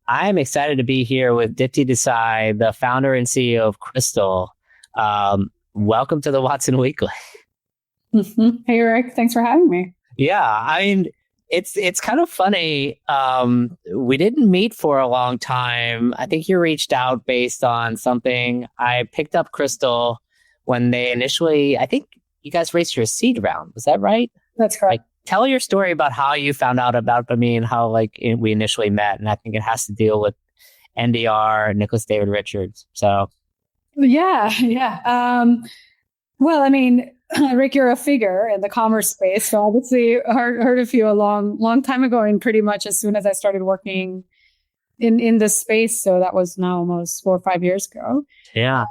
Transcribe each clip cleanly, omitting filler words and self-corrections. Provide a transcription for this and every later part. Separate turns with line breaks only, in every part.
I'm excited to be here with Dipti Desai, the founder and CEO of crstl. Welcome to the Watson Weekly.
Hey, Rick. Thanks for having me.
Yeah, I mean, it's kind of funny. We didn't meet for a long time. I think you reached out based on something. I picked up crstl when they initially, I think you guys raised your seed round. Was that right?
That's correct.
Tell your story about how you found out about me and how we initially met. And I think it has to deal with NDR, Nicholas David Richards. So
yeah. Well, I mean, Rick, you're a figure in the commerce space. So obviously heard of you a long time ago, and pretty much as soon as I started working in this space. So that was now almost 4 or 5 years ago.
Yeah.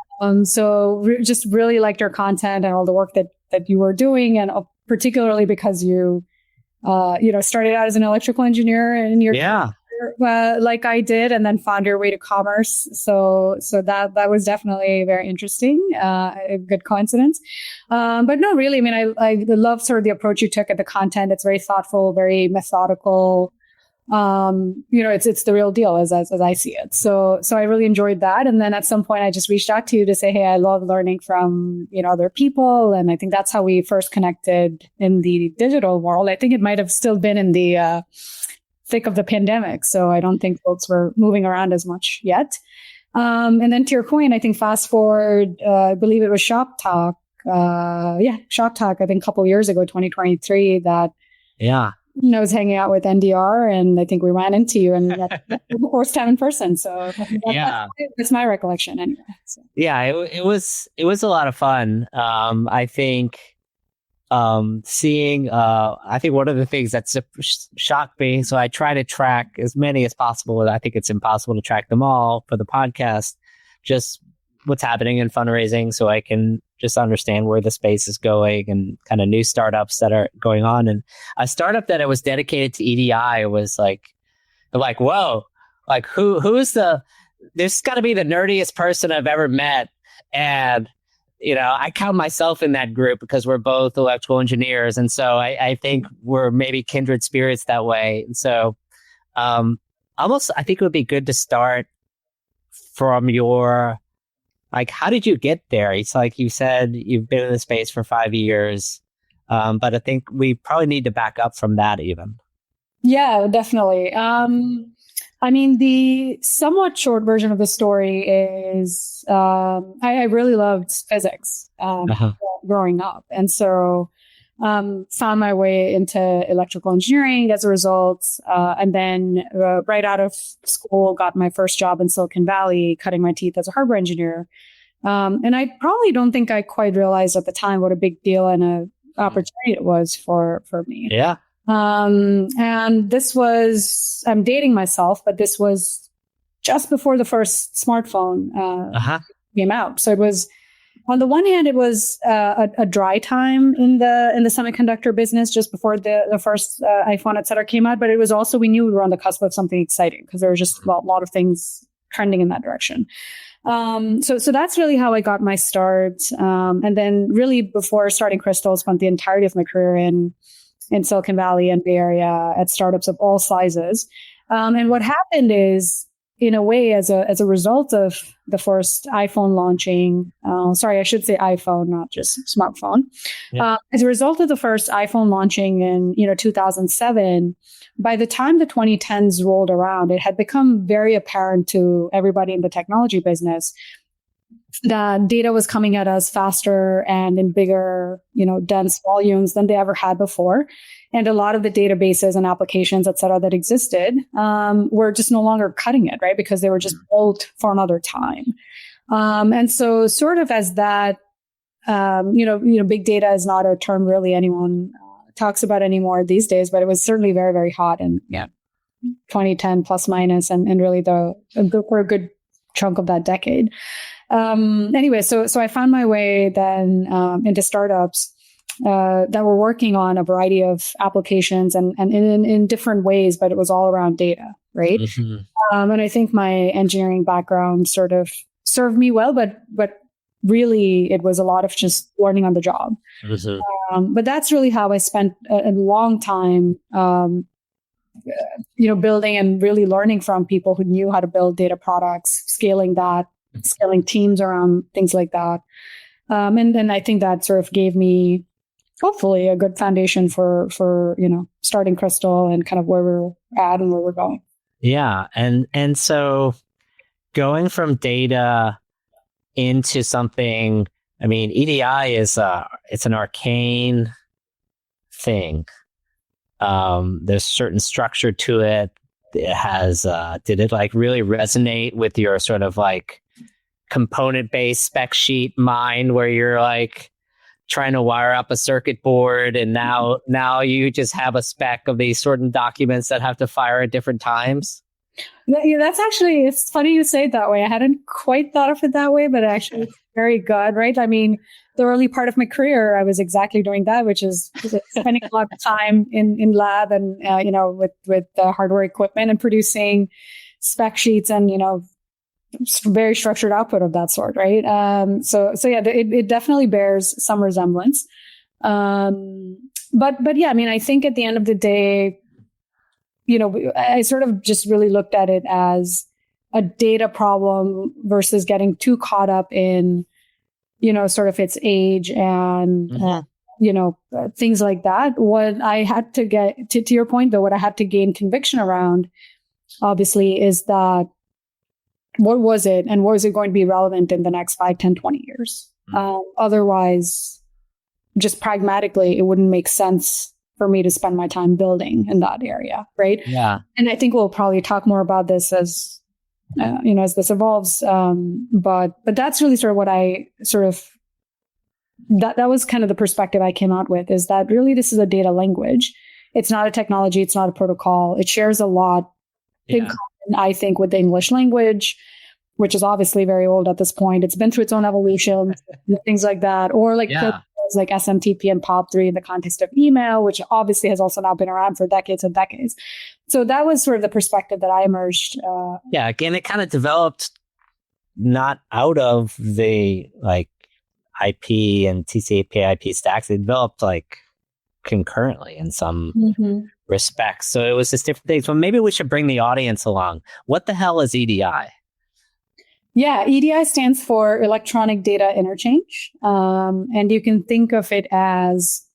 Just really liked your content and all the work that you were doing, and particularly because you started out as an electrical engineer in your career, like I did, and then found your way to commerce. So that was definitely very interesting. A good coincidence. But no, really, I mean, I love sort of the approach you took at the content. It's very thoughtful, very methodical. It's the real deal as I see it. So I really enjoyed that. And then at some point I just reached out to you to say, hey, I love learning from, other people. And I think that's how we first connected in the digital world. I think it might have still been in the thick of the pandemic. So I don't think folks were moving around as much yet. And then to your point, I think fast forward, I believe it was Shop Talk. Shop Talk, I think a couple of years ago, 2023, that I was hanging out with NDR, and I think we ran into you, and that first time in person. So that's my recollection anyway. So.
Yeah, it was a lot of fun. I think seeing. I think one of the things that's shocked me. So I try to track as many as possible. I think it's impossible to track them all for the podcast. Just what's happening in fundraising, so I can just understand where the space is going and kind of new startups that are going on. And a startup that it was dedicated to EDI was like, whoa, like who's there's got to be the nerdiest person I've ever met. And, I count myself in that group because we're both electrical engineers. And so I think we're maybe kindred spirits that way. And so I think it would be good to start from your, how did you get there? It's like you said, you've been in the space for 5 years, but I think we probably need to back up from that even.
Yeah, definitely. I mean, the somewhat short version of the story is I really loved physics growing up. And so found my way into electrical engineering as a result. And then right out of school, got my first job in Silicon Valley, cutting my teeth as a hardware engineer. And I probably don't think I quite realized at the time what a big deal and an opportunity it was for me.
Yeah.
And this was, I'm dating myself, but this was just before the first smartphone came out. So it was, on the one hand, it was a dry time in the semiconductor business just before the first iPhone, et cetera, came out. But it was also, we knew we were on the cusp of something exciting because there were just a lot of things trending in that direction. So that's really how I got my start. And then really before starting crstl, spent the entirety of my career in Silicon Valley and Bay Area at startups of all sizes. And what happened is, in a way, as a result of the first iPhone launching, I should say iPhone, not just smartphone. Yeah. As a result of the first iPhone launching in 2007, by the time the 2010s rolled around, it had become very apparent to everybody in the technology business that data was coming at us faster and in bigger, dense volumes than they ever had before. And a lot of the databases and applications, et cetera, that existed were just no longer cutting it, right? Because they were just built for another time. And so sort of as that, big data is not a term really anyone talks about anymore these days, but it was certainly very, very hot in 2010 plus minus and really for a good chunk of that decade. Anyway, so I found my way then into startups that were working on a variety of applications and in different ways, but it was all around data, right? Mm-hmm. And I think my engineering background sort of served me well, but really it was a lot of just learning on the job. Mm-hmm. But that's really how I spent a long time building and really learning from people who knew how to build data products, scaling teams around things like that. And then I think that sort of gave me hopefully a good foundation for starting crstl and kind of where we're at and where we're going.
Yeah. And so going from data into something, I mean, EDI it's an arcane thing. There's certain structure to it. It has, did it like really resonate with your sort of like component-based spec sheet mind where you're like trying to wire up a circuit board and now you just have a spec of these certain documents that have to fire at different times?
Yeah, that's actually, it's funny you say it that way. I hadn't quite thought of it that way, but actually it's very good, right? I mean, the early part of my career, I was exactly doing that, which is spending a lot of time in lab and, with hardware equipment and producing spec sheets and, very structured output of that sort, right? So yeah, it definitely bears some resemblance. But yeah, I mean, I think at the end of the day, I sort of just really looked at it as a data problem versus getting too caught up in, sort of its age and, things like that. What I had to get to your point, though, what I had to gain conviction around, obviously, is that what was it and what is it going to be relevant in the next 5, 10, 20 years? Otherwise, just pragmatically, it wouldn't make sense for me to spend my time building in that area, right?
Yeah.
And I think we'll probably talk more about this as this evolves. But that's really sort of what I sort of, that was kind of the perspective I came out with, is that really this is a data language. It's not a technology. It's not a protocol. It shares a lot in common, I think, with the English language, which is obviously very old at this point. It's been through its own evolution, things like that, or like like SMTP and POP3 in the context of email, which obviously has also now been around for decades and decades. So that was sort of the perspective that I emerged.
Again, it kind of developed not out of the like IP and TCP/IP stacks. It developed like concurrently in some respects. So it was just different things. Well, maybe we should bring the audience along. What the hell is EDI?
Yeah, EDI stands for Electronic Data Interchange. And you can think of it as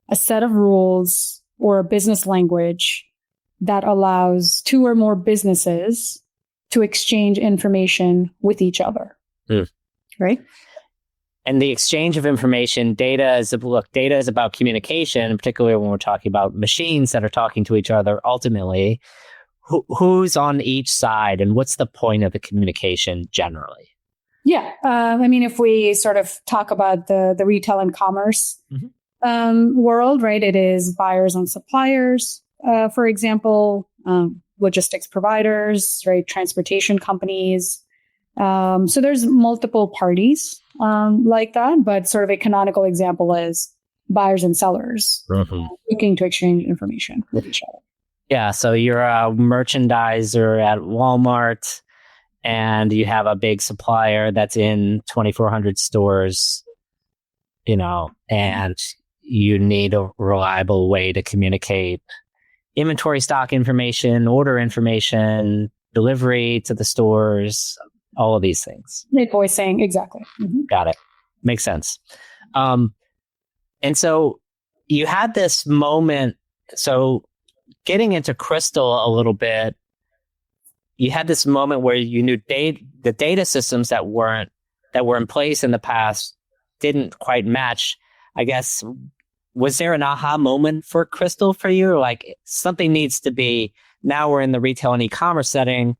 a set of rules or a business language that allows two or more businesses to exchange information with each other. Right?
And the exchange of information, data is about communication, particularly when we're talking about machines that are talking to each other ultimately. Who's on each side and what's the point of the communication generally?
Yeah. I mean, if we sort of talk about the retail and commerce world, right, it is buyers and suppliers, for example, logistics providers, right, transportation companies. So there's multiple parties like that, but sort of a canonical example is buyers and sellers looking to exchange information with each other.
Yeah, so you're a merchandiser at Walmart and you have a big supplier that's in 2,400 stores, and you need a reliable way to communicate inventory stock information, order information, delivery to the stores, all of these things.
Invoicing, exactly.
Got it. Makes sense. And so you had this moment, so getting into crstl a little bit, you had this moment where you knew the data systems that were in place in the past didn't quite match. I guess, was there an aha moment for crstl for you? Like something needs to be, now we're in the retail and e-commerce setting.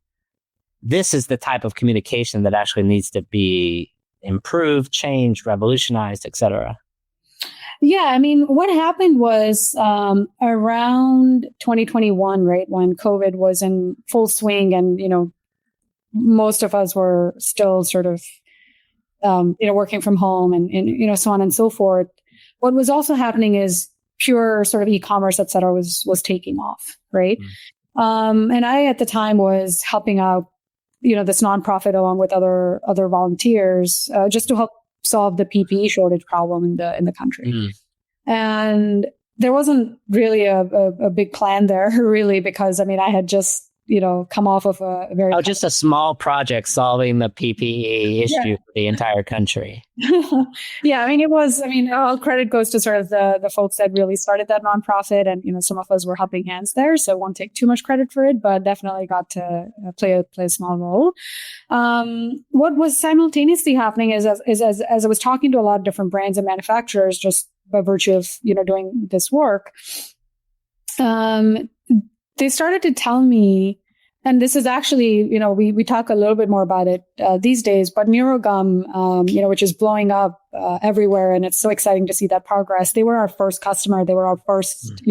This is the type of communication that actually needs to be improved, changed, revolutionized, etc.
Yeah, I mean, what happened was around 2021, right, when COVID was in full swing and, most of us were still sort of, working from home and so on and so forth. What was also happening is pure sort of e-commerce, et cetera, was taking off, right? And I, at the time, was helping out, this nonprofit along with other volunteers just to help solve the PPE shortage problem in the country. And there wasn't really a big plan there, really, because I had just come off of a very
just a small project solving the PPE issue for the entire country.
Yeah, it was. All credit goes to sort of the folks that really started that nonprofit, and some of us were helping hands there, so I won't take too much credit for it, but definitely got to play a small role. What was simultaneously happening is as I was talking to a lot of different brands and manufacturers, just by virtue of doing this work, they started to tell me, and this is actually, we talk a little bit more about it these days, but NeuroGum, which is blowing up everywhere, and it's so exciting to see that progress. They were our first customer. They were our first,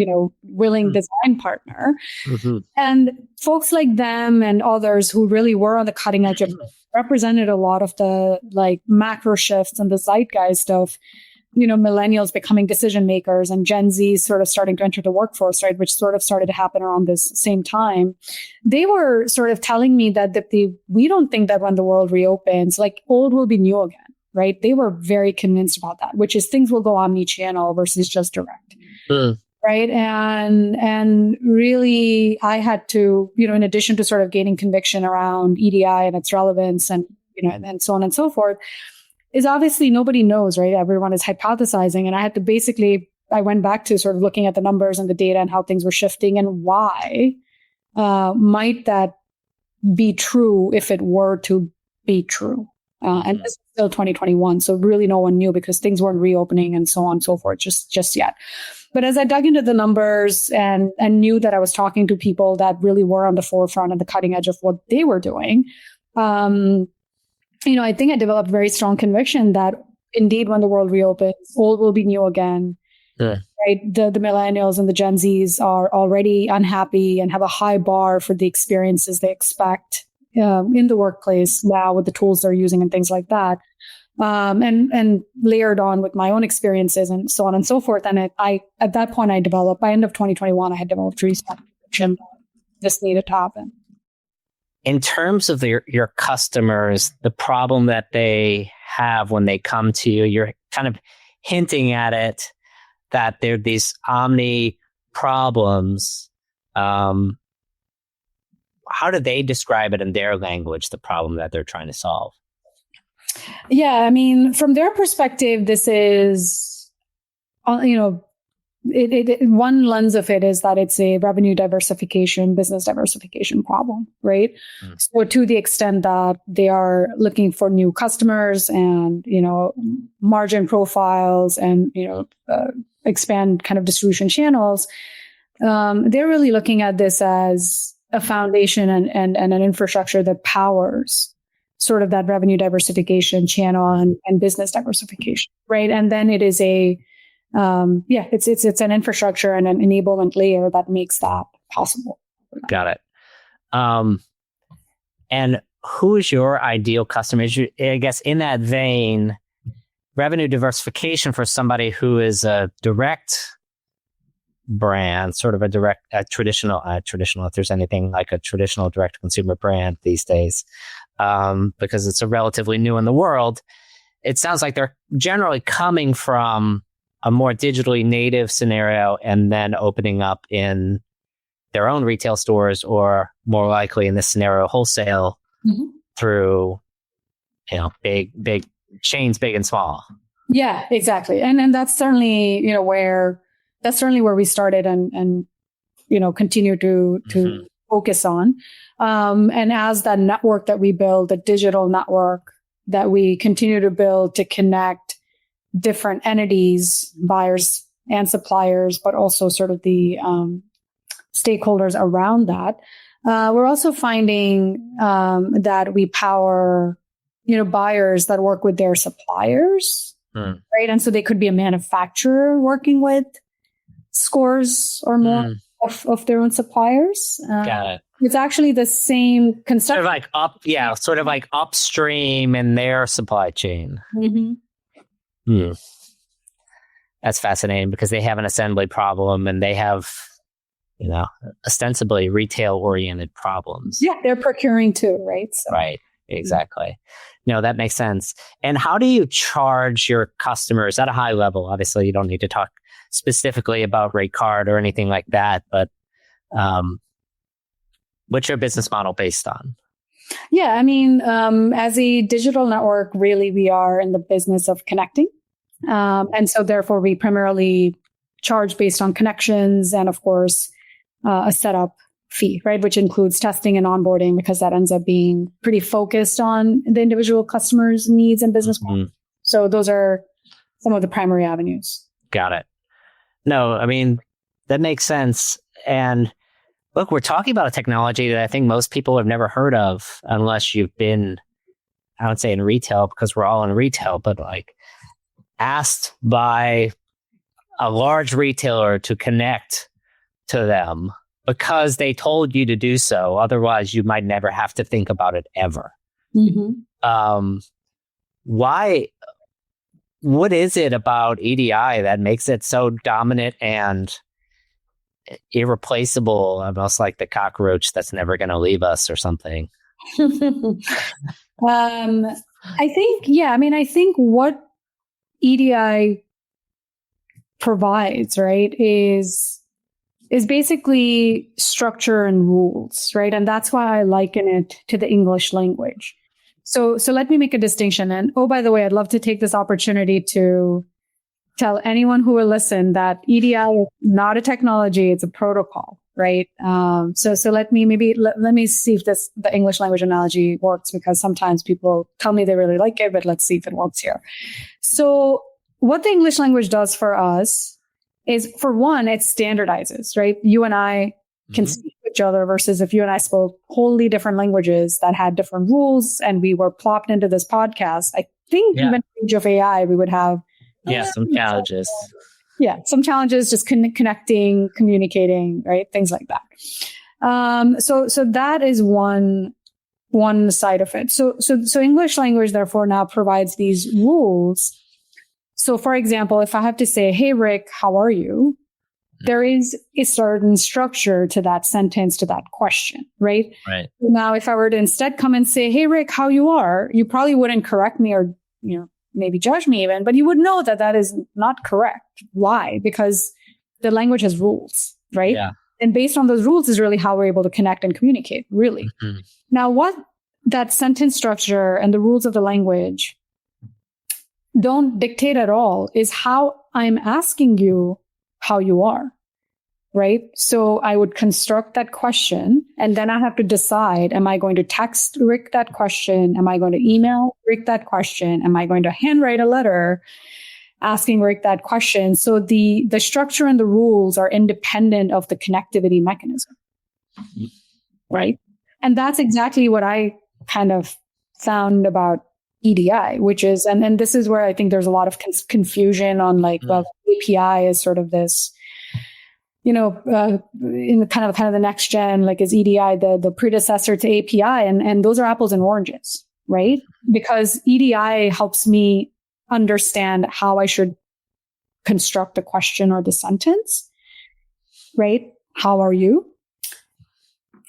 willing design partner. Mm-hmm. And folks like them and others who really were on the cutting edge of represented a lot of the macro shifts and the zeitgeist of millennials becoming decision makers and Gen Z sort of starting to enter the workforce, right, which sort of started to happen around this same time. They were sort of telling me that we don't think that when the world reopens, old will be new again, right? They were very convinced about that, which is things will go omni-channel versus just direct. Right. And really, I had to, in addition to sort of gaining conviction around EDI and its relevance and, and so on and so forth, is obviously nobody knows, right? Everyone is hypothesizing. And I had to I went back to sort of looking at the numbers and the data and how things were shifting and why might that be true if it were to be true. And this is still 2021. So really no one knew because things weren't reopening and so on and so forth just yet. But as I dug into the numbers and knew that I was talking to people that really were on the forefront and the cutting edge of what they were doing, I think I developed very strong conviction that indeed, when the world reopens, old will be new again. Yeah. Right? The millennials and the Gen Zs are already unhappy and have a high bar for the experiences they expect in the workplace now with the tools they're using and things like that. And layered on with my own experiences and so on and so forth. And I at that point, by end of 2021, I had developed really strong conviction this needed to happen.
In terms of your customers, the problem that they have when they come to you, you're kind of hinting at it, that there are these omni problems. How do they describe it in their language, the problem that they're trying to solve?
Yeah, from their perspective, this is, one lens of it is that it's a revenue diversification, business diversification problem, right? So to the extent that they are looking for new customers and, margin profiles and, expand kind of distribution channels, they're really looking at this as a foundation and an infrastructure that powers sort of that revenue diversification channel and business diversification, right? And then it is it's an infrastructure and an enablement layer that makes that possible.
Got it. And who is your ideal customer? I guess in that vein, revenue diversification for somebody who is a direct brand, sort of a traditional, if there's anything like a traditional direct consumer brand these days, because it's a relatively new in the world. It sounds like they're generally coming from a more digitally native scenario and then opening up in their own retail stores, or more likely in this scenario, wholesale through, big chains, big and small.
Yeah, exactly. And that's certainly, where we started and continue to focus on. And as that network that we build, the digital network that we continue to build to connect different entities, buyers and suppliers, but also sort of the stakeholders around that. We're also finding that we power, buyers that work with their suppliers, right? And so they could be a manufacturer working with scores or more of their own suppliers.
Got it.
It's actually the same concept.
Sort of like upstream in their supply chain. That's fascinating because they have an assembly problem and they have, ostensibly retail-oriented problems.
Yeah, they're procuring too, right?
So. Right, exactly. No, that makes sense. And how do you charge your customers at a high level? Obviously, you don't need to talk specifically about rate card or anything like that, but what's your business model based on?
Yeah, I mean, as a digital network, really, we are in the business of connecting. And so therefore, we primarily charge based on connections and, of course, a setup fee, right? Which includes testing and onboarding, because that ends up being pretty focused on the individual customer's needs and business model. So those are some of the primary avenues. Got it.
No, I mean, that makes sense. And look, we're talking about a technology that I think most people have never heard of unless you've been, I would say in retail, because we're all in retail, but like asked by a large retailer to connect to them because they told you to do so. Otherwise, you might never have to think about it ever. Why? What is it about EDI that makes it so dominant and irreplaceable, almost like the cockroach that's never going to leave us or something?
I think what EDI provides, right, is basically structure and rules, right? And that's why I liken it to the English language. So let me make a distinction. And oh, by the way, I'd love to take this opportunity to tell anyone who will listen that EDI is not a technology, it's a protocol, right? So let me see if the English language analogy works, because sometimes people tell me they really like it, but let's see if it works here. So what the English language does for us is, for one, it standardizes, right? You and I can speak to each other, versus if you and I spoke wholly different languages that had different rules and we were plopped into this podcast. I think even in the age of AI, we would have
some challenges.
Some challenges just connecting, communicating, right? Things like that. So that is one side of it. So English language therefore now provides these rules. So for example, if I have to say, "Hey Rick, how are you?" there is a certain structure to that sentence, to that question, right?
Right.
Now, if I were to instead come and say, "Hey Rick, how you are?" you probably wouldn't correct me, or maybe judge me even, but you would know that that is not correct. Why? Because the language has rules, right?
Yeah.
And based on those rules is really how we're able to connect and communicate, really. Now, what that sentence structure and the rules of the language don't dictate at all is how I'm asking you how you are, right? So I would construct that question, and then I have to decide, am I going to text Rick that question? Am I going to email Rick that question? Am I going to handwrite a letter asking Rick that question? So the structure and the rules are independent of the connectivity mechanism, right? And that's exactly what I kind of found about EDI, which is, and this is where I think there's a lot of confusion on well, API is sort of this, in the kind of the next gen, like is EDI the predecessor to API? And those are apples and oranges, right? Because EDI helps me understand how I should construct the question or the sentence, right? How are you?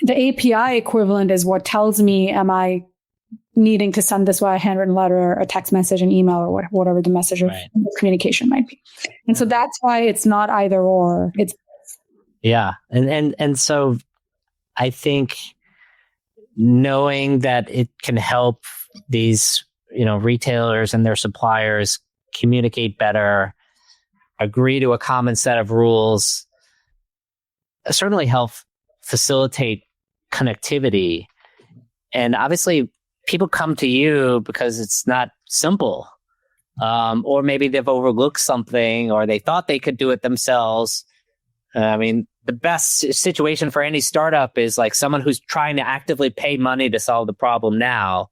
The API equivalent is what tells me, am I needing to send this via a handwritten letter, a text message, an email, or whatever the message of communication might be. And so that's why it's not either or. It's
and so I think knowing that it can help these retailers and their suppliers communicate better, agree to a common set of rules, certainly help facilitate connectivity. And obviously, people come to you because it's not simple, or maybe they've overlooked something, or they thought they could do it themselves. I mean, the best situation for any startup is like someone who's trying to actively pay money to solve the problem now,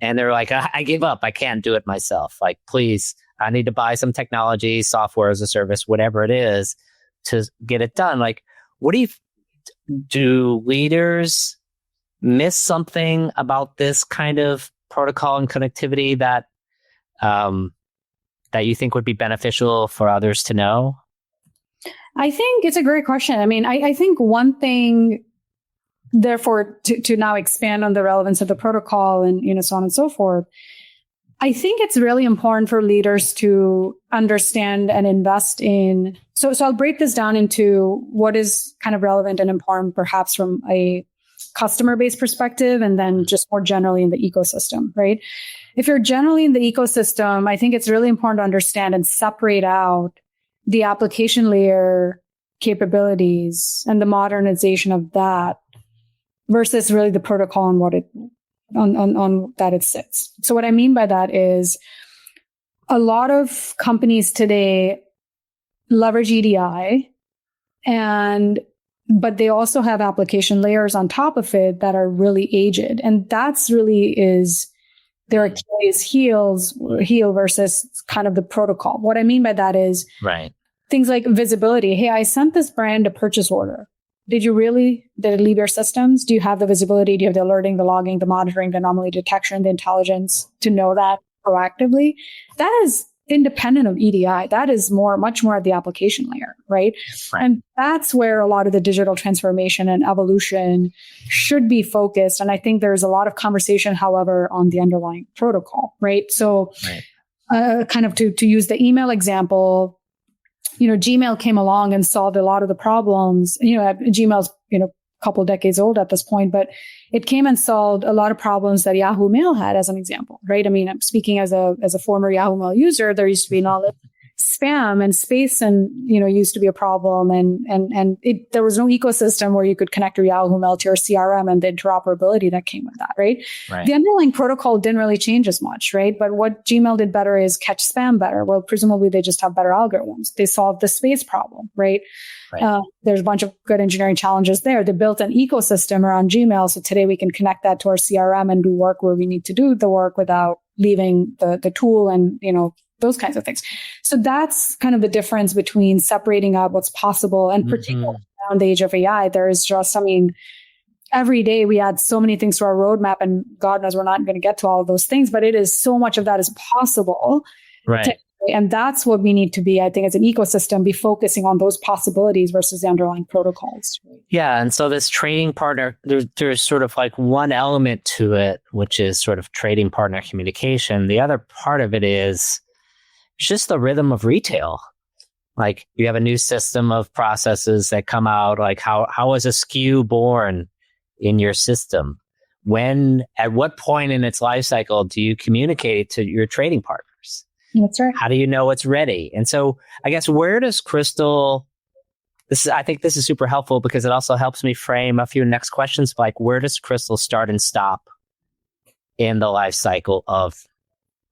and they're like, I give up. I can't do it myself. Like, please, I need to buy some technology, software as a service, whatever it is, to get it done. Like, what do leaders miss something about this kind of protocol and connectivity that you think would be beneficial for others to know?
I think it's a great question. I mean, I think one thing, therefore, to now expand on the relevance of the protocol and so on and so forth, I think it's really important for leaders to understand and invest in. So I'll break this down into what is kind of relevant and important, perhaps from a customer-based perspective, and then just more generally in the ecosystem, right? If you're generally in the ecosystem, I think it's really important to understand and separate out the application layer capabilities and the modernization of that versus really the protocol on what it on that it sits. So what I mean by that is a lot of companies today leverage EDI but they also have application layers on top of it that are really aged. And that's really is their Achilles heel versus kind of the protocol. What I mean by that is things like visibility. Hey, I sent this brand a purchase order. Did it leave your systems? Do you have the visibility? Do you have the alerting, the logging, the monitoring, the anomaly detection, the intelligence to know that proactively? That is independent of EDI. That is much more at the application layer, right? And that's where a lot of the digital transformation and evolution should be focused. And I think there's a lot of conversation, however, on the underlying protocol, right? So kind of to use the email example, Gmail came along and solved a lot of the problems. Gmail's, a couple of decades old at this point, but it came and solved a lot of problems that Yahoo Mail had, as an example, right? I mean, I'm speaking as a former Yahoo Mail user. There used to be all this spam and space, and used to be a problem, and there was no ecosystem where you could connect your Yahoo Mail to your CRM and the interoperability that came with that, right? The underlying protocol didn't really change as much, right? But what Gmail did better is catch spam better. Well, presumably they just have better algorithms. They solved the space problem, right? There's a bunch of good engineering challenges there. They built an ecosystem around Gmail, so today we can connect that to our CRM and do work where we need to do the work without leaving the tool and those kinds of things. So that's kind of the difference between separating out what's possible, and particularly around the age of AI, there is just, every day we add so many things to our roadmap, and God knows we're not going to get to all of those things, but it is so much of that is possible. And that's what we need to be, I think, as an ecosystem, be focusing on those possibilities versus the underlying protocols.
Yeah. And so this trading partner, there's sort of like one element to it, which is sort of trading partner communication. The other part of it is just the rhythm of retail. Like you have a new system of processes that come out, like how is a SKU born in your system? At what point in its life cycle do you communicate to your trading partners?
That's right.
How do you know it's ready? And so I guess where does Crystal, I think this is super helpful because it also helps me frame a few next questions, like where does Crystal start and stop in the life cycle of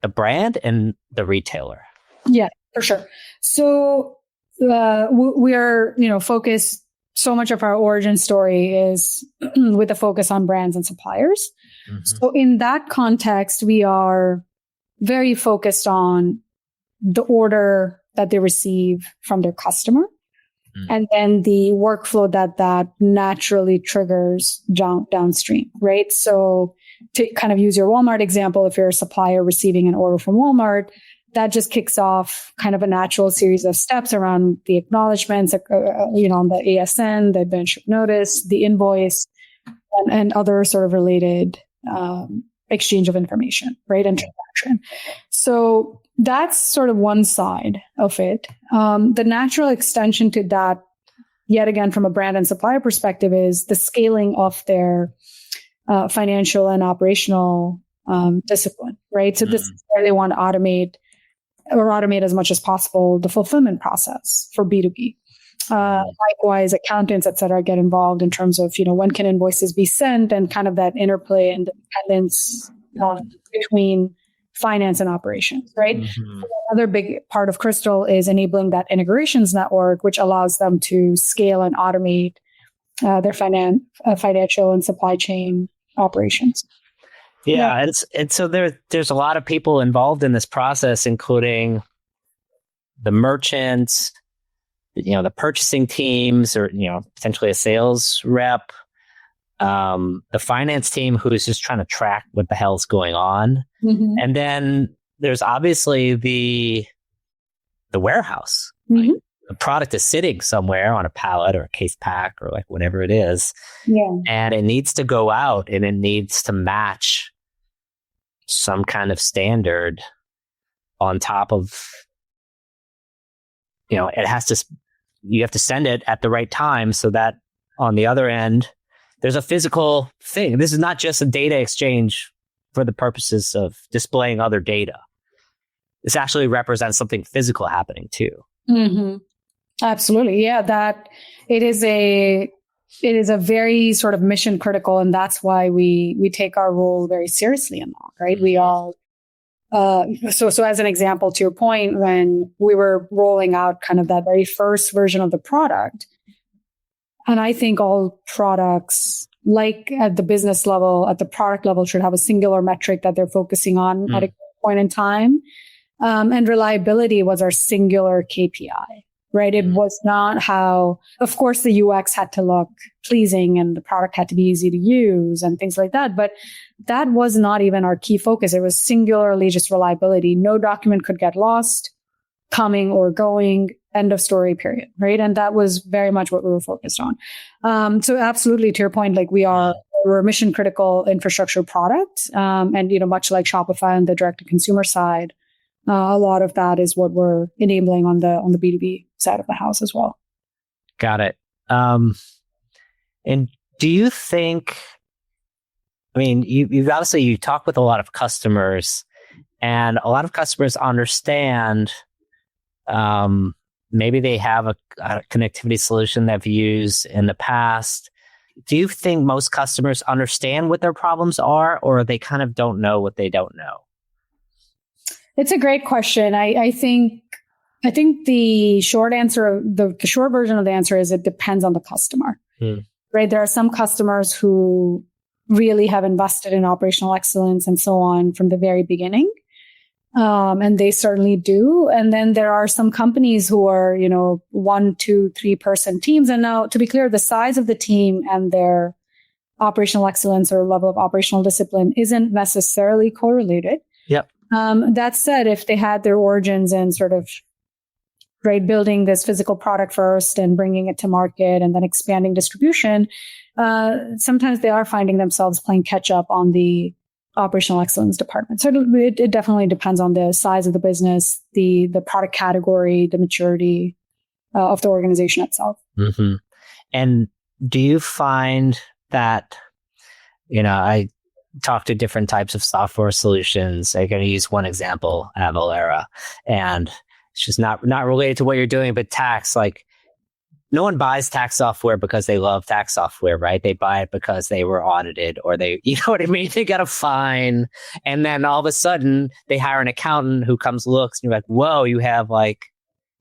the brand and the retailer?
Yeah, for sure. So we are, focused. So much of our origin story is with a focus on brands and suppliers. So in that context, we are very focused on the order that they receive from their customer, and then the workflow that naturally triggers downstream, right? So to kind of use your Walmart example, if you're a supplier receiving an order from Walmart, that just kicks off kind of a natural series of steps around the acknowledgments, on the ASN, the advance ship notice, the invoice, and other sort of related exchange of information, right, and transaction. So that's sort of one side of it. The natural extension to that, yet again, from a brand and supplier perspective, is the scaling of their financial and operational discipline, right? So this is where they want to automate as much as possible the fulfillment process for B2B. Likewise, accountants, et cetera, get involved in terms of, when can invoices be sent, and kind of that interplay and dependence between finance and operations, right? So another big part of Crystal is enabling that integrations network, which allows them to scale and automate their financial and supply chain operations.
Yeah. And so there's a lot of people involved in this process, including the merchants, the purchasing teams, or, potentially a sales rep, the finance team who's just trying to track what the hell's going on. And then there's obviously the warehouse. Like, the product is sitting somewhere on a pallet or a case pack or like whatever it is. And it needs to go out, and it needs to match some kind of standard on top of, you have to send it at the right time so that on the other end, there's a physical thing. This is not just a data exchange for the purposes of displaying other data. This actually represents something physical happening too.
Mm-hmm. Absolutely. Yeah, that it is a very sort of mission critical, and that's why we take our role very seriously in that, right? We all so as an example, to your point, when we were rolling out kind of that very first version of the product, and I think all products, like at the business level, at the product level, should have a singular metric that they're focusing on at a point in time. And reliability was our singular KPI, right? It was not how, of course, the UX had to look pleasing and the product had to be easy to use and things like that. But that was not even our key focus. It was singularly just reliability. No document could get lost, coming or going, end of story, period, right? And that was very much what we were focused on. So absolutely, to your point, like we're a mission critical infrastructure product. And, much like Shopify on the direct to consumer side, a lot of that is what we're enabling on the B2B side of the house as well.
Got it. And do you think, you've obviously, you talk with a lot of customers, and a lot of customers understand, maybe they have a connectivity solution they've used in the past. Do you think most customers understand what their problems are, or they kind of don't know what they don't know?
It's a great question. I think the short answer, the short version of the answer is it depends on the customer, right? There are some customers who really have invested in operational excellence and so on from the very beginning. And they certainly do. And then there are some companies who are, 1, 2, 3 person teams. And now, to be clear, the size of the team and their operational excellence or level of operational discipline isn't necessarily correlated.
Yep.
That said, if they had their origins in sort of, right, building this physical product first and bringing it to market and then expanding distribution, sometimes they are finding themselves playing catch up on the operational excellence department. So it definitely depends on the size of the business, the product category, the maturity of the organization itself.
Mm-hmm. And do you find that, I talk to different types of software solutions. I'm going to use one example, Avalara, and it's just not related to what you're doing, but tax. Like, no one buys tax software because they love tax software, right? They buy it because they were audited, or they, you know what I mean? They got a fine, and then all of a sudden they hire an accountant who comes, looks, and you're like, whoa, you have like,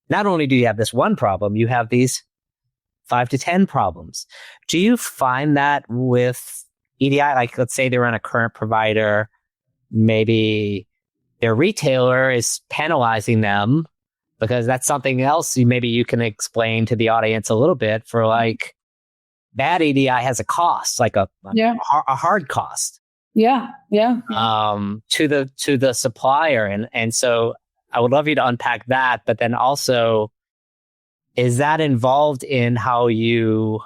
not only do you have this one problem, you have these 5 to 10 problems. Do you find that with EDI? Like, let's say they're on a current provider, maybe their retailer is penalizing them, because that's something else maybe you can explain to the audience a little bit, for like, that EDI has a cost, like a hard cost.
Yeah.
To the supplier. And so I would love you to unpack that, but then also, is that involved in how you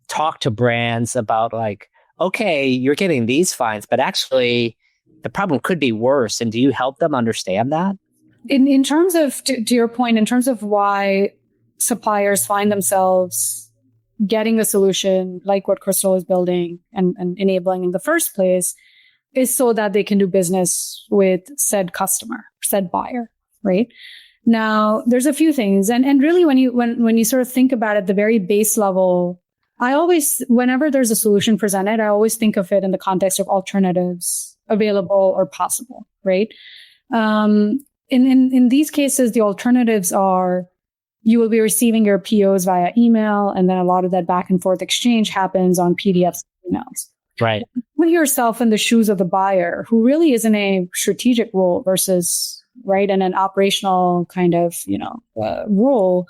talk to brands about, like, okay, you're getting these fines, but actually the problem could be worse. And do you help them understand that?
In terms of, to your point, in terms of why suppliers find themselves getting a solution like what crstl is building and enabling in the first place, is so that they can do business with said customer, said buyer, right? Now, there's a few things. And really, when you sort of think about it, the very base level, I always, whenever there's a solution presented, I always think of it in the context of alternatives available or possible, right? In these cases, the alternatives are, you will be receiving your POs via email, and then a lot of that back and forth exchange happens on PDFs and emails.
Right.
Put yourself in the shoes of the buyer, who really is in a strategic role versus, right, in an operational kind of, role.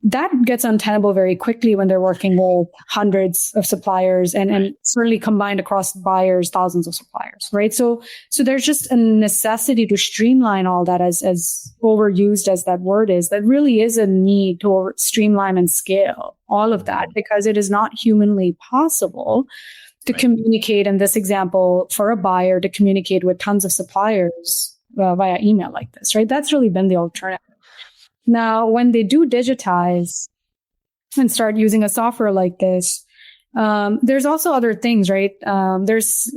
That gets untenable very quickly when they're working with hundreds of suppliers and certainly combined across buyers, thousands of suppliers, right? So there's just a necessity to streamline all that, as overused as that word is. That really is a need to streamline and scale all of that, because it is not humanly possible to communicate, in this example, for a buyer to communicate with tons of suppliers via email like this, right? That's really been the alternative. Now, when they do digitize and start using a software like this, there's also other things, right? There's,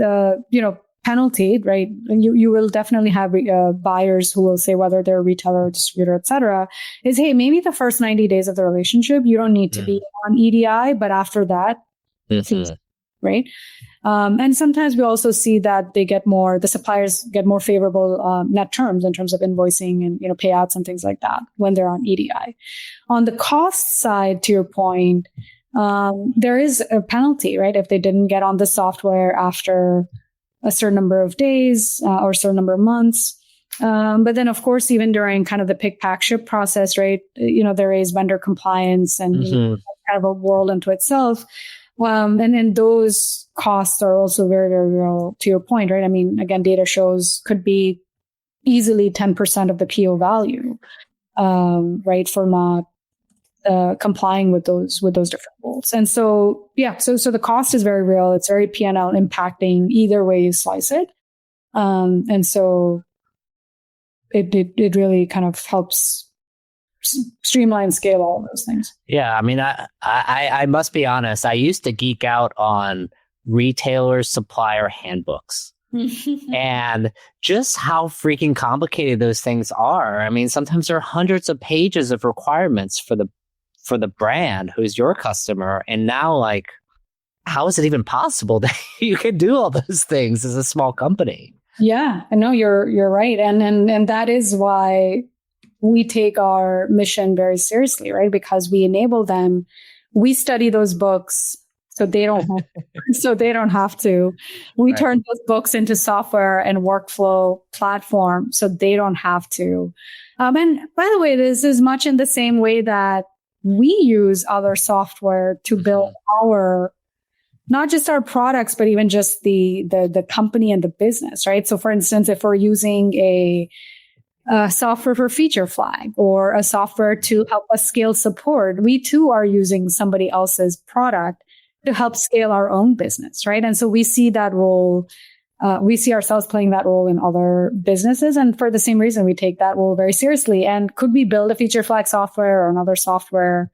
penalty, right? You will definitely have buyers who will say, whether they're a retailer or distributor, et cetera, is, hey, maybe the first 90 days of the relationship, you don't need to be on EDI, but after that, right? And sometimes we also see that the suppliers get more favorable net terms in terms of invoicing and, payouts and things like that when they're on EDI. On the cost side, to your point, there is a penalty, right? If they didn't get on the software after a certain number of days or a certain number of months. But then, of course, even during kind of the pick, pack, ship process, right? There is vendor compliance and kind of a world unto itself. And then those costs are also very, very real, to your point, right? I mean, again, data shows could be easily 10% of the PO value, right? For not complying with those different rules. And so, so the cost is very real. It's very P&L impacting either way you slice it. And so it really kind of helps streamline, scale, all of those things.
Yeah. I mean, I must be honest. I used to geek out on retailer supplier handbooks and just how freaking complicated those things are. I mean, sometimes there are hundreds of pages of requirements for the brand who's your customer. And now, like, how is it even possible that you can do all those things as a small company?
Yeah, I know you're right. And that is why we take our mission very seriously, right? Because we enable them. We study those books so they don't have to. We turn those books into software and workflow platform so they don't have to. And by the way, this is much in the same way that we use other software to build not just our products, but even just the company and the business, right? So for instance, if we're using a software for feature flag or a software to help us scale support, we too are using somebody else's product to help scale our own business, right? And so we see that role. We see ourselves playing that role in other businesses. And for the same reason, we take that role very seriously. And could we build a feature flag software or another software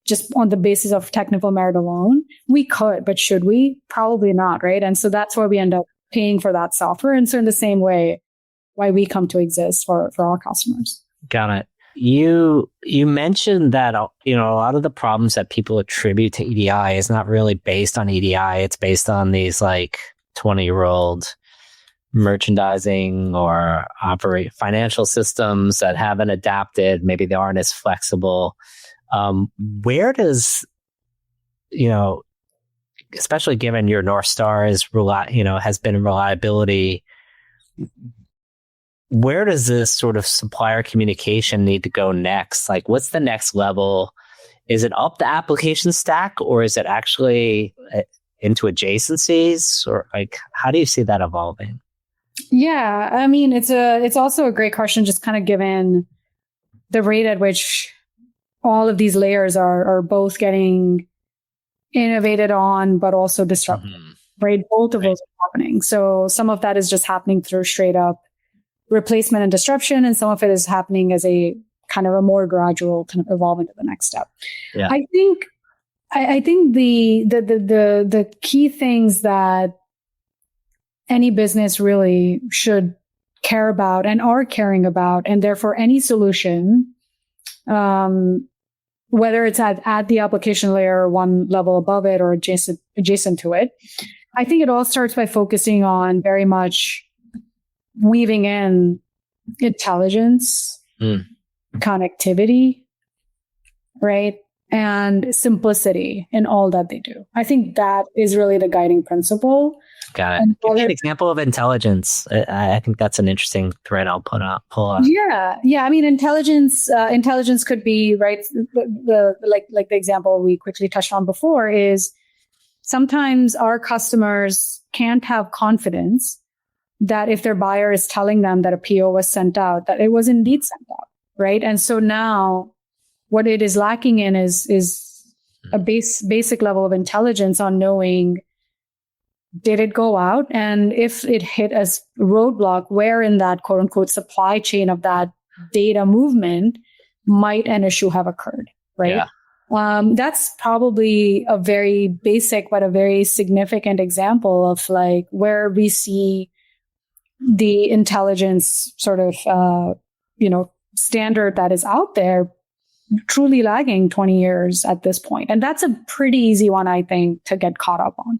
just on the basis of technical merit alone? We could, but should we? Probably not, right? And so that's why we end up paying for that software. And so in the same way, why we come to exist for our customers.
Got it. You mentioned that, a lot of the problems that people attribute to EDI is not really based on EDI. It's based on these like 20-year-old merchandising or operate financial systems that haven't adapted. Maybe they aren't as flexible. Where does, especially given your North Star has been reliability, where does this sort of supplier communication need to go next? Like, what's the next level? Is it up the application stack, or is it actually into adjacencies, or like, how do you see that evolving?
Yeah, I mean, it's also a great question, just kind of given the rate at which all of these layers are both getting innovated on, but also disrupted, right? Both of those are happening. So some of that is just happening through straight up replacement and disruption, and some of it is happening as a kind of a more gradual kind of evolving to the next step. Yeah. I think the key things that any business really should care about and are caring about, and therefore any solution, whether it's at the application layer or one level above it or adjacent to it, I think it all starts by focusing on very much weaving in intelligence, connectivity, right? And simplicity in all that they do. I think that is really the guiding principle.
Got it. Give me an example of intelligence. I think that's an interesting thread I'll pull up.
Yeah. I mean, intelligence could be, right. Like the example we quickly touched on before is sometimes our customers can't have confidence that if their buyer is telling them that a PO was sent out, that it was indeed sent out, right? And so now what it is lacking in is a basic level of intelligence on knowing did it go out? And if it hit a roadblock, where in that quote unquote supply chain of that data movement might an issue have occurred, right?
Yeah.
That's probably a very basic, but a very significant example of like where we see the intelligence sort of, standard that is out there truly lagging 20 years at this point. And that's a pretty easy one, I think, to get caught up on.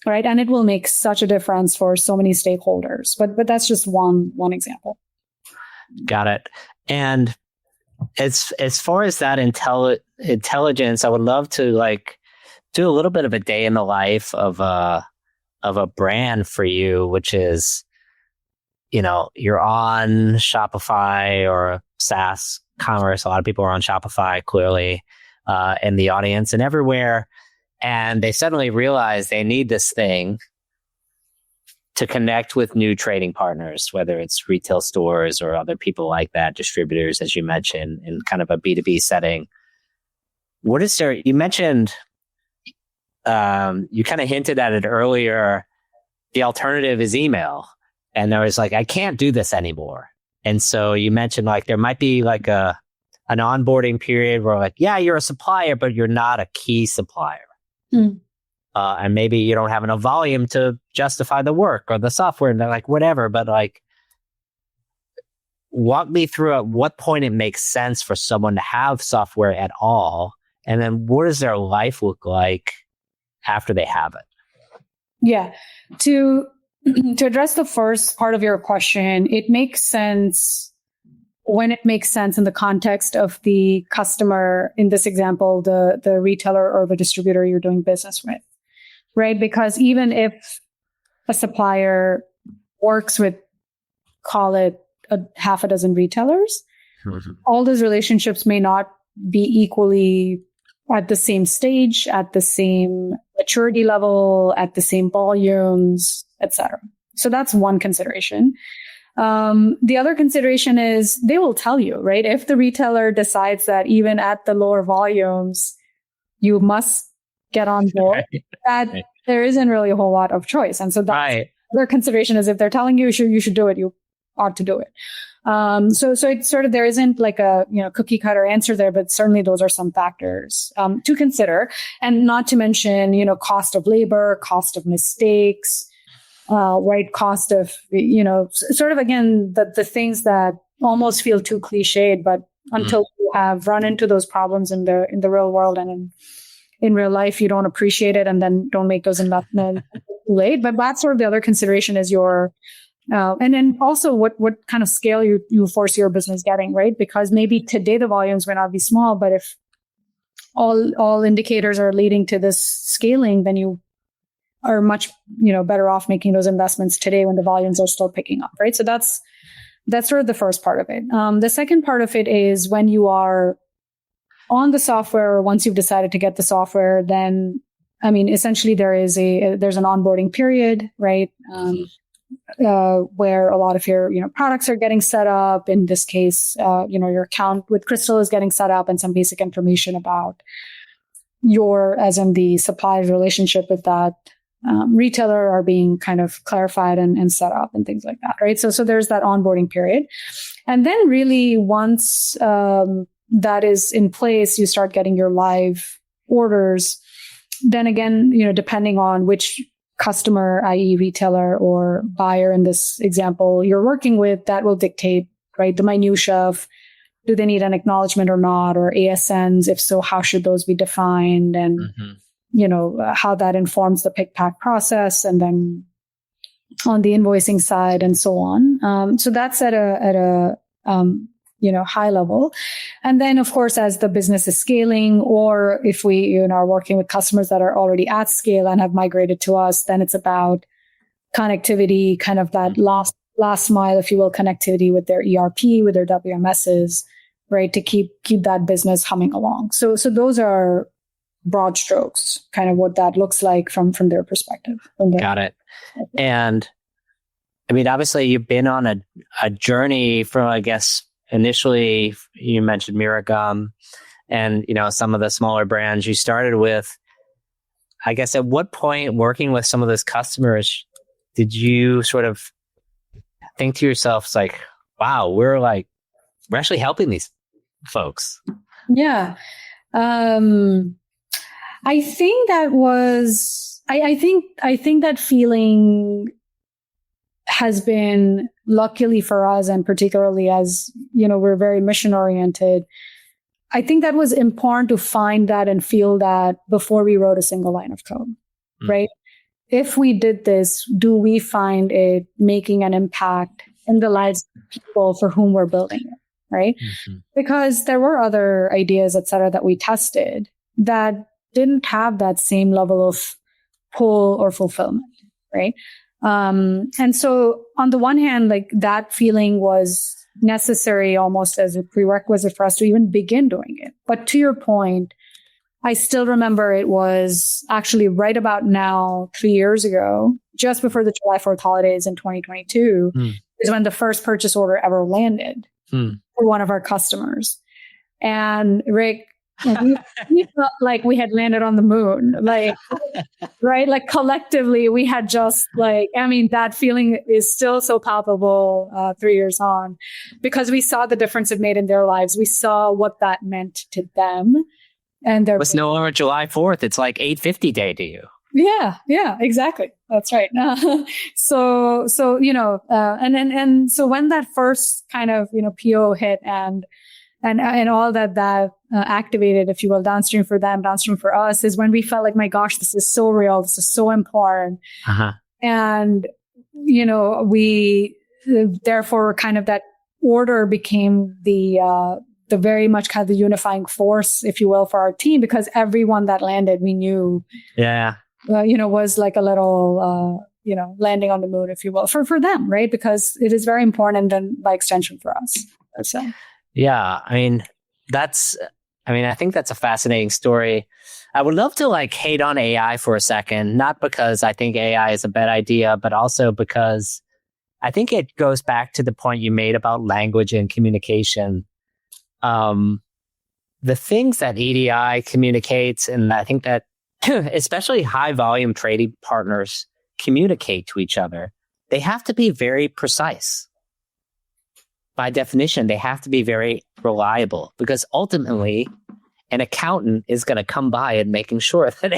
Right. And it will make such a difference for so many stakeholders. But that's just one example.
Got it. And as far as that intelligence, I would love to like do a little bit of a day in the life of a brand for you, which is, you're on Shopify or SaaS commerce. A lot of people are on Shopify, clearly, in the audience and everywhere. And they suddenly realize they need this thing to connect with new trading partners, whether it's retail stores or other people like that, distributors, as you mentioned, in kind of a B2B setting. What is there? You mentioned, you kind of hinted at it earlier. The alternative is email. And there was like, I can't do this anymore. And so you mentioned like there might be like an onboarding period where like, yeah, you're a supplier, but you're not a key supplier. And maybe you don't have enough volume to justify the work or the software, and they're like, whatever. But like, walk me through at what point it makes sense for someone to have software at all. And then what does their life look like after they have it?
Yeah. To address the first part of your question, it makes sense when it makes sense in the context of the customer, in this example, the retailer or the distributor you're doing business with, right? Because even if a supplier works with, call it half a dozen retailers, all those relationships may not be equally at the same stage, at the same maturity level, at the same volumes, etc. So that's one consideration. The other consideration is they will tell you, right? If the retailer decides that even at the lower volumes, you must get on board, that there isn't really a whole lot of choice. And so that's their consideration is if they're telling you you should do it, you ought to do it. So it's sort of, there isn't like a, cookie cutter answer there, but certainly those are some factors, to consider. And not to mention, cost of labor, cost of mistakes, right? Cost of, sort of, again, the things that almost feel too cliched, but until you have run into those problems in the real world and in real life, you don't appreciate it and then don't make those investments too late. But that's sort of the other consideration is and then also what kind of scale you force your business getting, right? Because maybe today the volumes may not be small, but if all indicators are leading to this scaling, then you are much, better off making those investments today when the volumes are still picking up, right? So that's sort of the first part of it. The second part of it is when you are on the software, or once you've decided to get the software, then, essentially there's an onboarding period, right? Where a lot of your, products are getting set up. In this case, your account with crstl is getting set up and some basic information about as in the supplier's relationship with that retailer are being kind of clarified and set up and things like that, right? So there's that onboarding period. And then really once that is in place, you start getting your live orders. Then again, depending on which customer, i.e. retailer or buyer in this example you're working with, that will dictate, right, the minutia of do they need an acknowledgement or not, or ASNs? If so, how should those be defined? And, how that informs the pick pack process. And then on the invoicing side and so on. So that's at a high level. And then, of course, as the business is scaling, or if we, are working with customers that are already at scale and have migrated to us, then it's about connectivity, kind of that last mile, if you will, connectivity with their ERP, with their WMSs, right, to keep that business humming along. So those are broad strokes, kind of what that looks like from their perspective.
Got it. And obviously you've been on a journey from, I guess, initially, you mentioned Miragum and, some of the smaller brands you started with. I guess at what point working with some of those customers did you sort of think to yourself, it's like, wow, we're actually helping these folks?
Yeah. I think that was, I think that feeling has been, luckily for us, and particularly as, we're very mission oriented. I think that was important to find that and feel that before we wrote a single line of code, right? If we did this, do we find it making an impact in the lives of people for whom we're building it, right? Mm-hmm. Because there were other ideas, et cetera, that we tested that didn't have that same level of pull or fulfillment, right? And so on the one hand, that feeling was necessary almost as a prerequisite for us to even begin doing it. But to your point, I still remember it was actually right about now, 3 years ago, just before the July 4th holidays in 2022, is when the first purchase order ever landed for one of our customers. And Rick, we felt like we had landed on the moon, right? Collectively, we had just that feeling is still so palpable 3 years on, because we saw the difference it made in their lives. We saw what that meant to them. And there
was no longer July 4th. It's like 850 day to you.
Yeah, exactly. That's right. So so when that first kind of, PO hit and all that activated, if you will, downstream for them, downstream for us, is when we felt like, my gosh, this is so real. This is so important. Uh-huh. And, we therefore kind of that order became the very much kind of the unifying force, if you will, for our team, because everyone that landed, we knew, was like a little, landing on the moon, if you will, for them, right? Because it is very important, and then by extension for us. So.
Yeah, I think that's a fascinating story. I would love to hate on AI for a second, not because I think AI is a bad idea, but also because I think it goes back to the point you made about language and communication. The things that EDI communicates, and I think that especially high volume trading partners communicate to each other, they have to be very precise. By definition, they have to be very reliable, because ultimately an accountant is going to come by and making sure that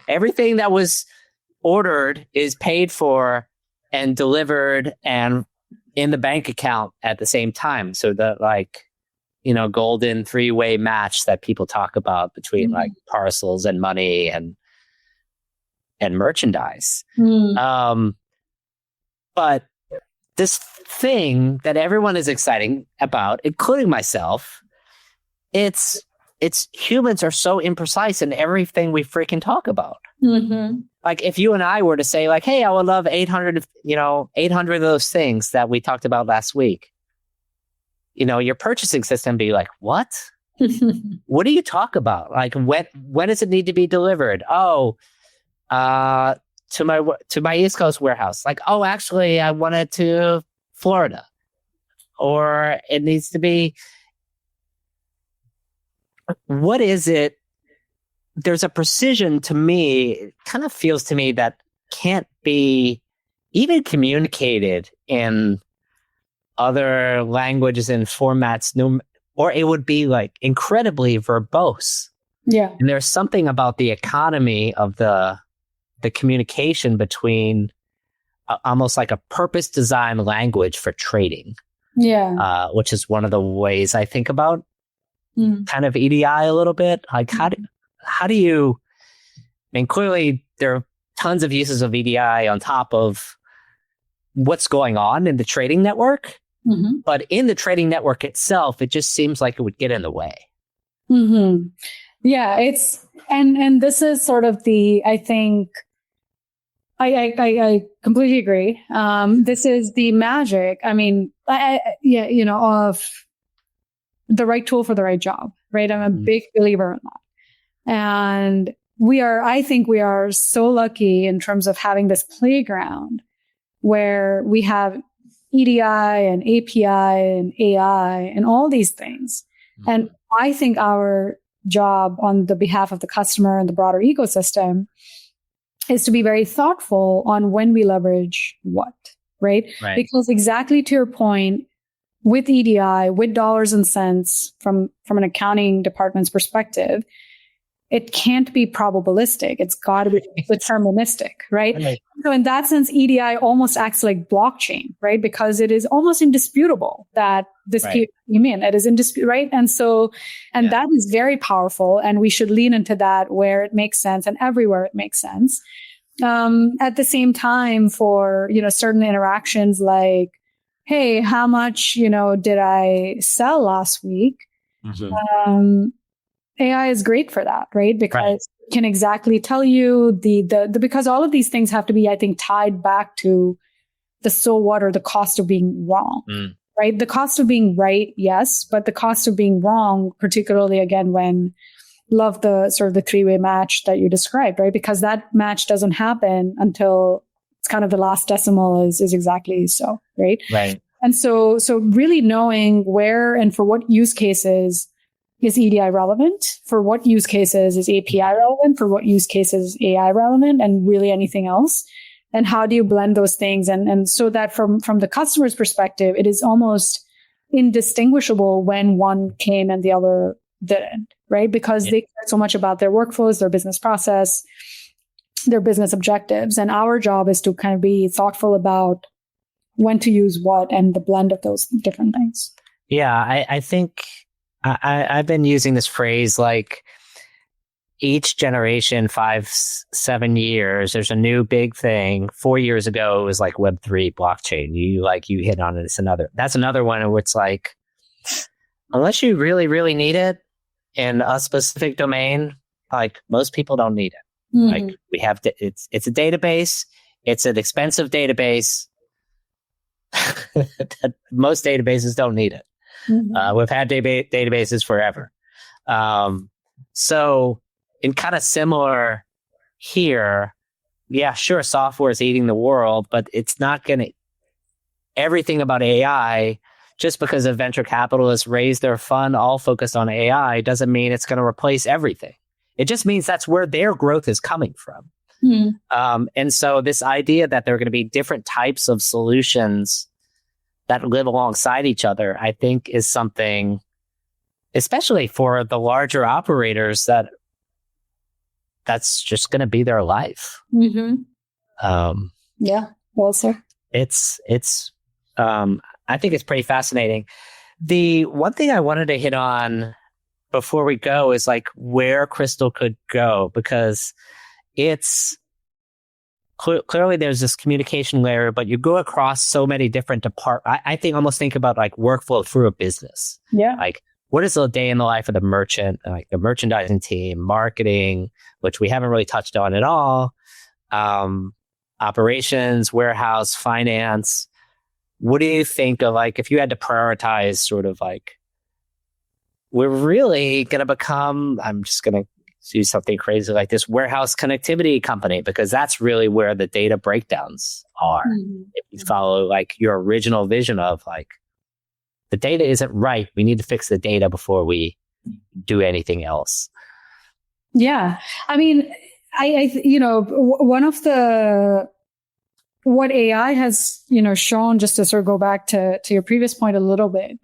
everything that was ordered is paid for and delivered and in the bank account at the same time. So the golden three-way match that people talk about between parcels and money and merchandise. But this thing that everyone is excited about, including myself, it's humans are so imprecise in everything we freaking talk about. Mm-hmm. If you and I were to say hey, I would love 800 of those things that we talked about last week. Your purchasing system be like, what? What do you talk about? When does it need to be delivered? Oh, to my East Coast warehouse. Actually, I want it to Florida. Or it needs to be... What is it? There's a precision to me, it kind of feels to me, that can't be even communicated in other languages and formats, or it would be incredibly verbose. Yeah. And there's something about the economy of the communication between almost like a purpose designed language for trading. Yeah. Which is one of the ways I think about kind of EDI a little bit. How do you, clearly there are tons of uses of EDI on top of what's going on in the trading network. Mm-hmm. But in the trading network itself, it just seems like it would get in the way.
Mm-hmm. Yeah, it's, and this is sort of I think, I completely agree. This is the magic. Of the right tool for the right job, right? I'm a big believer in that. And I think we are so lucky in terms of having this playground where we have EDI and API and AI and all these things. Mm-hmm. And I think our job on the behalf of the customer and the broader ecosystem is to be very thoughtful on when we leverage what, right? Because exactly to your point, with EDI, with dollars and cents from an accounting department's perspective, it can't be probabilistic. It's got to be deterministic, right? So in that sense, EDI almost acts like blockchain, right? Because it is almost indisputable that this came in. It is indisputable, right? And so, that is very powerful, and we should lean into that where it makes sense and everywhere it makes sense. At the same time, for, certain interactions like, hey, how much, did I sell last week? AI is great for that, right? Because it can exactly tell you because all of these things have to be, I think, tied back to the so what, or the cost of being wrong, right? The cost of being right, yes, but the cost of being wrong, particularly again, when love the sort of the three-way match that you described, right? Because that match doesn't happen until it's kind of the last decimal is exactly so, right?
Right.
And so really knowing where and for what use cases is EDI relevant, for what use cases is API relevant, for what use cases is AI relevant, and really anything else. And how do you blend those things? And so that from the customer's perspective, it is almost indistinguishable when one came and the other didn't, right? Because they care so much about their workflows, their business process, their business objectives. And our job is to kind of be thoughtful about when to use what and the blend of those different things.
Yeah, I think I've been using this phrase like each generation, 5-7 years, there's a new big thing. 4 years ago, it was like Web3 blockchain. You hit on it. That's another one where it's like, unless you really, really need it in a specific domain, like most people don't need it. Like we have, it's a database. It's an expensive database. Most databases don't need it. We've had databases forever. So in kind of similar here, yeah, sure, software is eating the world, but it's not going to, everything about AI, just because a venture capitalists raise their fund all focused on AI, doesn't mean it's going to replace everything. It just means that's where their growth is coming from. And so this idea that there are going to be different types of solutions that live alongside each other, I think is something, especially for the larger operators, that's just going to be their life.
Yeah, well, sir.
It's I think it's pretty fascinating. The one thing I wanted to hit on before we go is like where Crystal could go, because it's clearly there's this communication layer, but you go across so many different departments. I think almost think about like workflow through a business.
Yeah.
Like what is a day in the life of the merchant, like the merchandising team, marketing, which we haven't really touched on at all, operations, warehouse, finance. What do you think of like, if you had to prioritize sort of like, we're really going to become, I'm just going to do something crazy like this warehouse connectivity company, because that's really where the data breakdowns are. If you follow like your original vision of like, the data isn't right, we need to fix the data before we do anything else.
Yeah. I mean, I one of what AI has, shown, just to sort of go back to your previous point a little bit,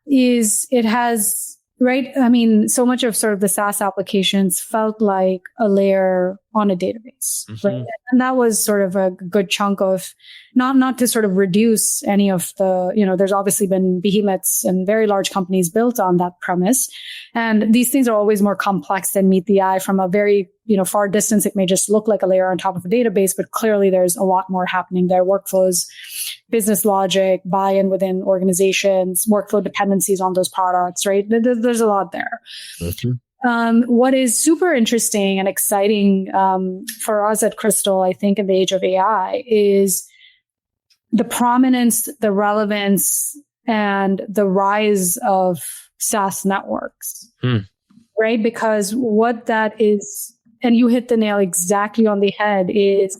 is it has, right? I mean, so much of sort of the SaaS applications felt like a layer on a database, right? And that was sort of a good chunk of, not to sort of reduce any of the, there's obviously been behemoths and very large companies built on that premise. And these things are always more complex than meet the eye. From a very, far distance, it may just look like a layer on top of a database, but clearly there's a lot more happening there. Workflows, business logic, buy-in within organizations, workflow dependencies on those products, right? There's a lot there. What is super interesting and exciting for us at Crystal, I think, in the age of AI, is the prominence, the relevance, and the rise of SaaS networks, right? Because what that is, and you hit the nail exactly on the head, is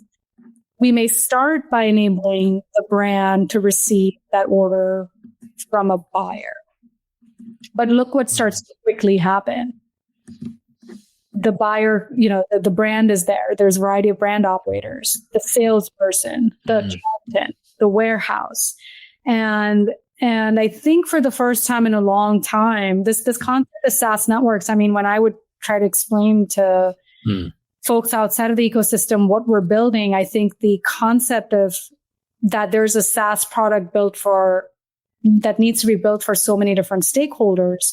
we may start by enabling the brand to receive that order from a buyer. But look what starts to quickly happen. the buyer, the brand is there. There's a variety of brand operators, the salesperson, the accountant, the warehouse. And I think for the first time in a long time, this concept of SaaS networks, I mean, when I would try to explain to folks outside of the ecosystem what we're building, I think the concept of that there's a SaaS product that needs to be built for so many different stakeholders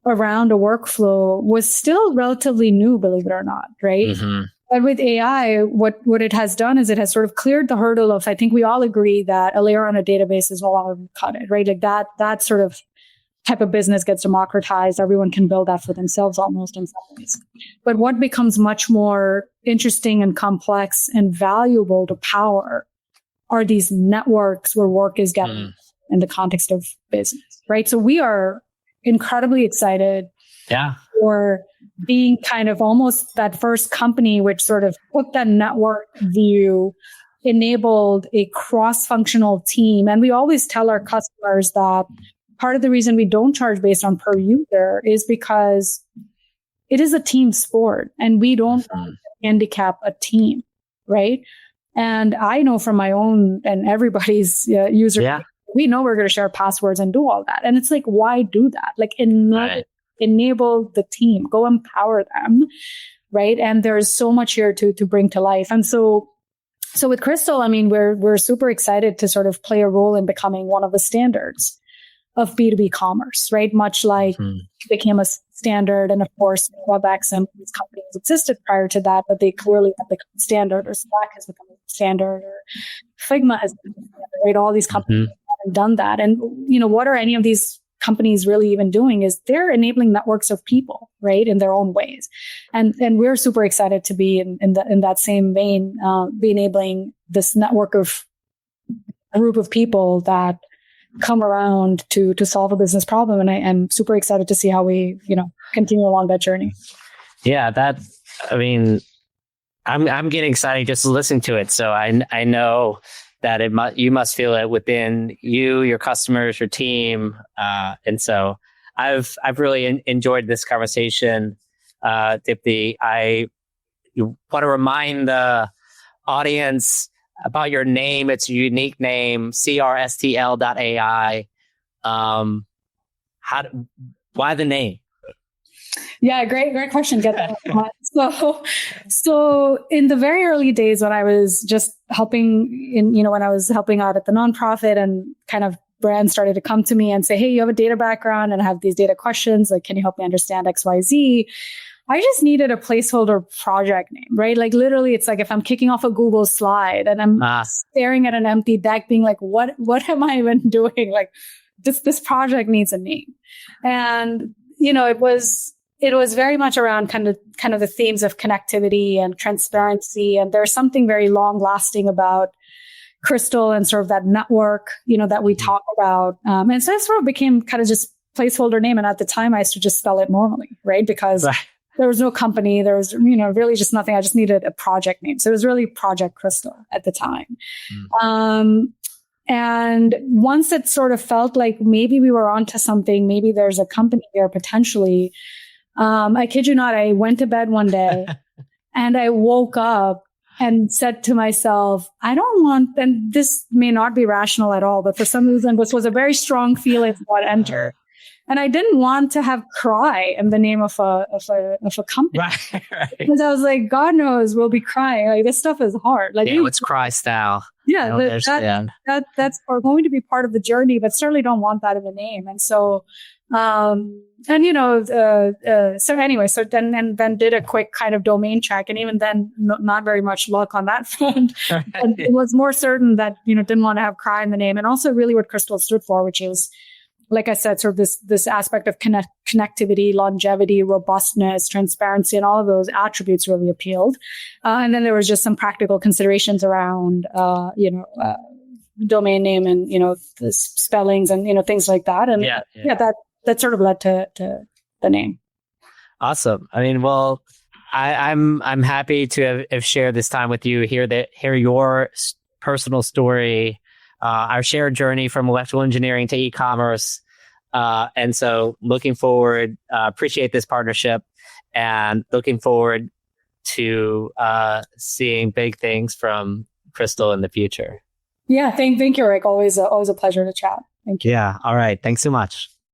around a workflow was still relatively new, believe it or not, right? Mm-hmm. But with AI, what it has done is it has sort of cleared the hurdle of, I think we all agree that a layer on a database is no longer cut it, right? Like that sort of type of business gets democratized. Everyone can build that for themselves almost in some ways. But what becomes much more interesting and complex and valuable to power are these networks where work is getting in the context of business, right? So we are incredibly excited for being kind of almost that first company which sort of took that network view, enabled a cross-functional team. And we always tell our customers that part of the reason we don't charge based on per user is because it is a team sport and we don't handicap a team, right? And I know from my own and everybody's user, we know we're going to share passwords and do all that. And it's like, why do that? Like enable the team, go empower them, right? And there's so much here to bring to life. And so with crstl, I mean, we're super excited to sort of play a role in becoming one of the standards of B2B commerce, right? Much like became a standard. And of course, WebEx and these companies existed prior to that, but they clearly have become standard, or Slack has become a standard, or Figma has become a standard, right? All these companies haven't done that. And, what are any of these companies really even doing is they're enabling networks of people, right? In their own ways. And we're super excited to be in that same vein, be enabling this network of group of people that come around to solve a business problem. And I am super excited to see how we, continue along that journey.
Yeah, I'm getting excited just listening to it. So I know that you must feel it within you, your customers, your team. And so I've really enjoyed this conversation, Dipti. I want to remind the audience about your name. It's a unique name, crstl.ai. Why the name?
Yeah, great question. Get that. So in the very early days when I was just helping when I was helping out at the nonprofit, and kind of brands started to come to me and say, hey, you have a data background and I have these data questions. Like, can you help me understand XYZ? I just needed a placeholder project name, right? Like literally, it's like if I'm kicking off a Google slide and I'm staring at an empty deck being like, what am I even doing? Like this project needs a name. And, it was very much around kind of the themes of connectivity and transparency. And there's something very long lasting about crstl and sort of that network, that we talk about. And so it sort of became kind of just placeholder name. And at the time I used to just spell it normally, right? Because there was no company. There was, really just nothing. I just needed a project name. So it was really Project crstl at the time. And once it sort of felt like maybe we were onto something, maybe there's a company there potentially. I kid you not, I went to bed one day and I woke up and said to myself, I don't want, and this may not be rational at all, but for some reason, this was a very strong feeling what enter. And I didn't want to have cry in the name of a company. Right. Because I was like, God knows we'll be crying. Like this stuff is hard. Like
it's cry style.
Yeah, that's going to be part of the journey, but certainly don't want that in the name. And so, so then did a quick kind of domain check, and even then, not very much luck on that front. And it was more certain that didn't want to have cry in the name, and also really what crstl stood for, which is, like I said, sort of this aspect of connectivity, longevity, robustness, transparency, and all of those attributes really appealed. And then there was just some practical considerations around, domain name and, the spellings and, things like that. And that sort of led to the name.
Awesome. I mean, well, I'm happy to have shared this time with you, hear your personal story, our shared journey from electrical engineering to e-commerce. And so looking forward, appreciate this partnership and looking forward to seeing big things from crstl in the future.
Yeah, thank you, Rick. Always a pleasure to chat. Thank you.
Yeah. All right. Thanks so much.